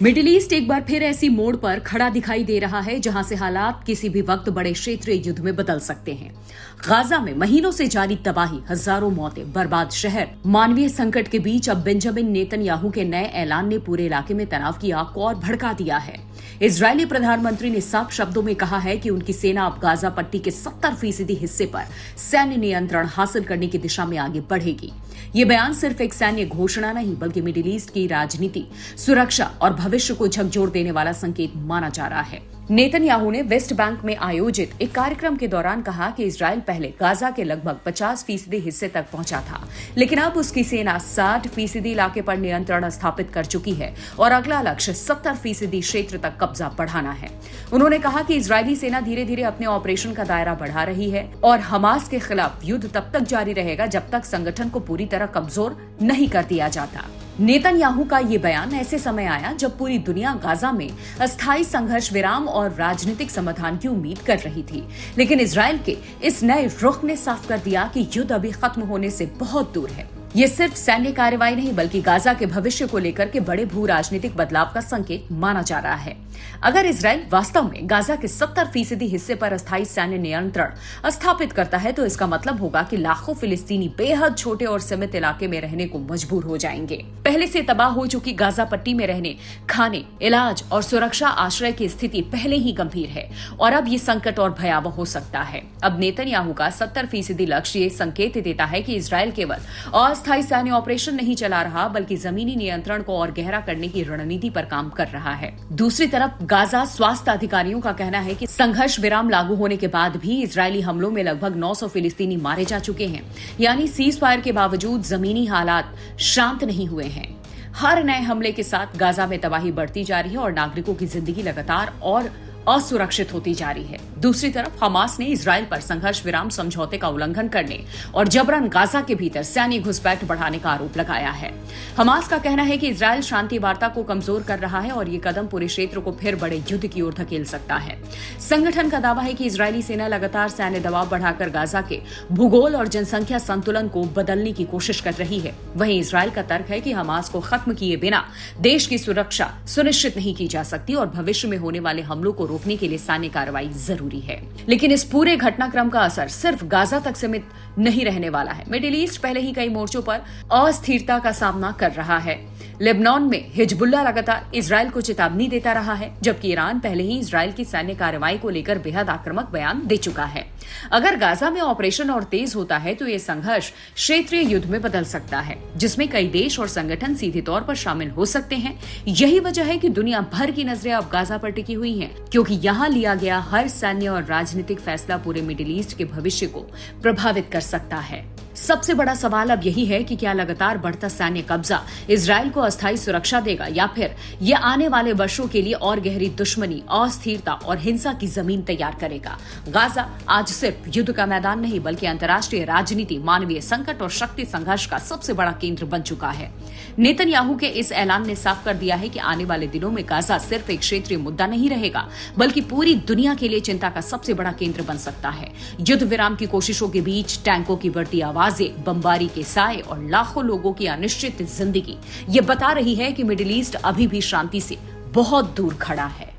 Middle east एक बार फिर ऐसी मोड़ पर खड़ा दिखाई दे रहा है जहां से हालात किसी भी वक्त बड़े क्षेत्रीय युद्ध में बदल सकते हैं। गाजा में महीनों से जारी तबाही, हजारों मौतें, बर्बाद शहर, मानवीय संकट के बीच अब बेंजामिन नेतन्याहू के नए ऐलान ने पूरे इलाके में तनाव की आग को और भड़का दिया है। इजरायली प्रधानमंत्री ने साफ शब्दों में कहा है कि उनकी सेना अब गाजा पट्टी के 70% हिस्से पर सैन्य नियंत्रण हासिल करने की दिशा में आगे बढ़ेगी। ये बयान सिर्फ एक सैन्य घोषणा नहीं बल्कि मिडिल ईस्ट की राजनीति, सुरक्षा और भविष्य को झकझोर देने वाला संकेत माना जा रहा है। नेतन्याहू ने वेस्ट बैंक में आयोजित एक कार्यक्रम के दौरान कहा कि इजरायल पहले गाजा के लगभग 50% हिस्से तक पहुंचा था, लेकिन अब उसकी सेना 60% इलाके पर नियंत्रण स्थापित कर चुकी है और अगला लक्ष्य 70% क्षेत्र तक कब्जा बढ़ाना है। उन्होंने कहा कि इजरायली सेना धीरे धीरे अपने ऑपरेशन का दायरा बढ़ा रही है और हमास के खिलाफ युद्ध तब तक जारी रहेगा जब तक संगठन को पूरी तरह कमजोर नहीं कर दिया जाता। नेतन्याहू का ये बयान ऐसे समय आया जब पूरी दुनिया गाजा में अस्थायी संघर्ष विराम और राजनीतिक समाधान की उम्मीद कर रही थी, लेकिन इजरायल के इस नए रुख ने साफ कर दिया कि युद्ध अभी खत्म होने से बहुत दूर है। ये सिर्फ सैन्य कार्रवाई नहीं बल्कि गाजा के भविष्य को लेकर के बड़े भू राजनीतिक बदलाव का संकेत माना जा रहा है। अगर इजरायल वास्तव में गाजा के 70% हिस्से पर अस्थायी सैन्य नियंत्रण स्थापित करता है तो इसका मतलब होगा कि लाखों फिलिस्तीनी बेहद छोटे और सीमित इलाके में रहने को मजबूर हो जाएंगे। पहले से तबाह हो चुकी गाजा पट्टी में रहने, खाने, इलाज और सुरक्षा आश्रय की स्थिति पहले ही गंभीर है और अब ये संकट और भयावह हो सकता है। अब नेतन्याहू का 70% लक्ष्य ये संकेत देता है कि इजरायल केवल अस्थायी सैन्य ऑपरेशन नहीं चला रहा बल्कि जमीनी नियंत्रण को और गहरा करने की रणनीति पर काम कर रहा है। दूसरी तरफ गाजा स्वास्थ्य अधिकारियों का कहना है कि संघर्ष विराम लागू होने के बाद भी इजरायली हमलों में लगभग 900 फिलिस्तीनी मारे जा चुके हैं, यानी सीज फायर के बावजूद जमीनी हालात शांत नहीं हुए हैं। हर नए हमले के साथ गाजा में तबाही बढ़ती जा रही है और नागरिकों की जिंदगी लगातार और असुरक्षित होती जा रही है। दूसरी तरफ हमास ने इजरायल पर संघर्ष विराम समझौते का उल्लंघन करने और जबरन गाजा के भीतर सैन्य घुसपैठ बढ़ाने का आरोप लगाया है। हमास का कहना है कि इजरायल शांति वार्ता को कमजोर कर रहा है और ये कदम पूरे क्षेत्र को फिर बड़े युद्ध की ओर धकेल सकता है। संगठन का दावा है कि इजरायली सेना लगातार सैन्य दबाव बढ़ाकर गाजा के भूगोल और जनसंख्या संतुलन को बदलने की कोशिश कर रही है। वहीं इजरायल का तर्क है कि हमास को खत्म किए बिना देश की सुरक्षा सुनिश्चित नहीं की जा सकती और भविष्य में होने वाले हमलों को रोकने के लिए सैन्य कार्रवाई जरूरी है। लेकिन इस पूरे घटनाक्रम का असर सिर्फ गाजा तक सीमित नहीं रहने वाला है। मिडिल ईस्ट पहले ही कई मोर्चों पर अस्थिरता का सामना कर रहा है। लेबनान में हिजबुल्लाह लगातार इजरायल को चेतावनी देता रहा है, जबकि ईरान पहले ही इजरायल की सैन्य कार्रवाई को लेकर बेहद आक्रामक बयान दे चुका है। अगर गाजा में ऑपरेशन और तेज होता है तो ये संघर्ष क्षेत्रीय युद्ध में बदल सकता है, जिसमें कई देश और संगठन सीधे तौर पर शामिल हो सकते हैं। यही वजह है कि दुनिया भर की नजरें अब गाजा पर टिकी हुई हैं, क्योंकि यहाँ लिया गया हर सैन्य और राजनीतिक फैसला पूरे मिडिल ईस्ट के भविष्य को प्रभावित कर सकता है। सबसे बड़ा सवाल अब यही है कि क्या लगातार बढ़ता सैन्य कब्जा इजरायल को अस्थायी सुरक्षा देगा या फिर यह आने वाले वर्षों के लिए और गहरी दुश्मनी, अस्थिरता और हिंसा की जमीन तैयार करेगा। गाजा आज सिर्फ युद्ध का मैदान नहीं बल्कि अंतर्राष्ट्रीय राजनीति, मानवीय संकट और शक्ति संघर्ष का सबसे बड़ा केंद्र बन चुका है। नेतन्याहू के इस ऐलान ने साफ कर दिया है कि आने वाले दिनों में गाजा सिर्फ एक क्षेत्रीय मुद्दा नहीं रहेगा बल्कि पूरी दुनिया के लिए चिंता का सबसे बड़ा केंद्र बन सकता है। युद्ध विराम की कोशिशों के बीच टैंकों की बढ़ती आवाजें, बमबारी के साए और लाखों लोगों की अनिश्चित जिंदगी ये बता रही है कि मिडिल ईस्ट अभी भी शांति से बहुत दूर खड़ा है।